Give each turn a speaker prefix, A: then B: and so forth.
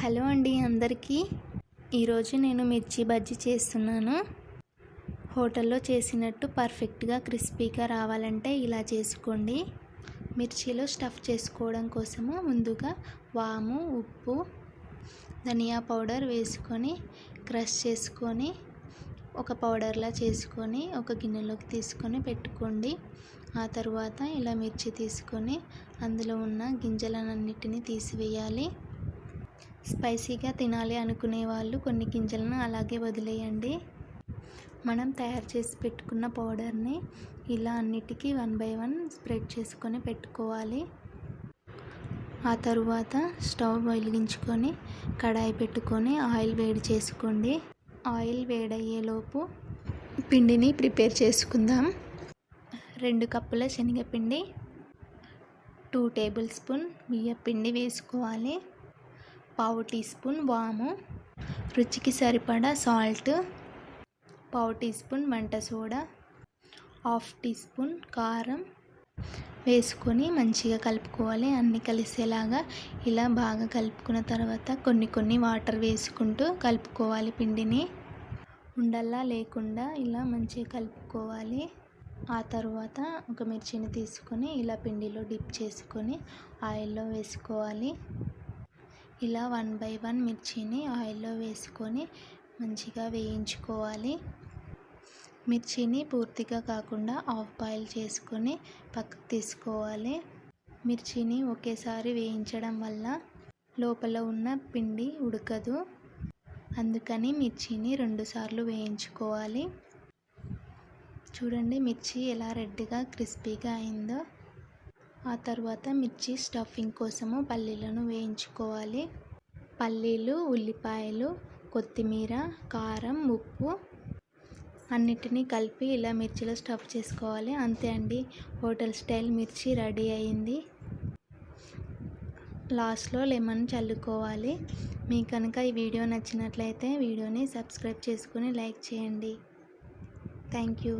A: Hello అండి అందరికీ. ఈరోజు నేను మిర్చి బజ్జీ చేస్తున్నాను. హోటల్లో చేసినట్టు పర్ఫెక్ట్గా క్రిస్పీగా రావాలంటే ఇలా చేసుకోండి. మిర్చిలో స్టఫ్ చేసుకోవడం కోసము ముందుగా వాము, ఉప్పు, ధనియా పౌడర్ వేసుకొని క్రష్ చేసుకొని ఒక పౌడర్లా చేసుకొని ఒక గిన్నెలోకి తీసుకొని పెట్టుకోండి. ఆ తర్వాత ఇలా మిర్చి తీసుకొని అందులో ఉన్న గింజలన్నిటిని తీసివేయాలి. స్పైసీగా తినాలి అనుకునే వాళ్ళు కొన్ని గింజలను అలాగే వదిలేయండి. మనం తయారు చేసి పెట్టుకున్న పౌడర్ని ఇలా అన్నిటికీ 1 by 1 స్ప్రెడ్ చేసుకొని పెట్టుకోవాలి. ఆ తరువాత స్టవ్ వెలిగించుకొని కడాయి పెట్టుకొని ఆయిల్ వేడి చేసుకోండి. ఆయిల్ వేడయ్యేలోపు పిండిని ప్రిపేర్ చేసుకుందాం. 2 కప్పుల శనగపిండి, 2 టేబుల్ స్పూన్ బియ్యపిండి వేసుకోవాలి. 1/2 టీ స్పూన్ వాము, రుచికి సరిపడా సాల్ట్, 1/2 టీ స్పూన్ వంట సోడా, 1/2 టీ స్పూన్ కారం వేసుకొని మంచిగా కలుపుకోవాలి. అన్నీ కలిసేలాగా ఇలా బాగా కలుపుకున్న తర్వాత కొన్ని వాటర్ వేసుకుంటూ కలుపుకోవాలి. పిండిని ఉండల్లా లేకుండా ఇలా మంచిగా కలుపుకోవాలి. ఆ తర్వాత ఒక మిర్చిని తీసుకొని ఇలా పిండిలో డిప్ చేసుకొని ఆయిల్లో వేసుకోవాలి. ఇలా 1 by 1 మిర్చిని ఆయిల్లో వేసుకొని మంచిగా వేయించుకోవాలి. మిర్చిని పూర్తిగా కాకుండా హాఫ్ బాయిల్ చేసుకొని పక్కకు తీసుకోవాలి. మిర్చిని ఒకేసారి వేయించడం వల్ల లోపల ఉన్న పిండి ఉడకదు. అందుకని మిర్చిని 2 సార్లు వేయించుకోవాలి. చూడండి మిర్చి ఎలా రెడ్గా క్రిస్పీగా అయిందో. ఆ తర్వాత మిర్చి స్టఫింగ్ కోసము పల్లీలను వేయించుకోవాలి. పల్లీలు, ఉల్లిపాయలు, కొత్తిమీర, కారం, ఉప్పు అన్నిటినీ కలిపి ఇలా మిర్చిలో స్టఫ్ చేసుకోవాలి. అంతే అండి, హోటల్ స్టైల్ మిర్చి రెడీ అయింది. లాస్ట్లో లెమన్ చల్లుకోవాలి. మీకు కనుక ఈ వీడియో నచ్చినట్లయితే వీడియోని సబ్స్క్రైబ్ చేసుకొని లైక్ చేయండి. Thank you.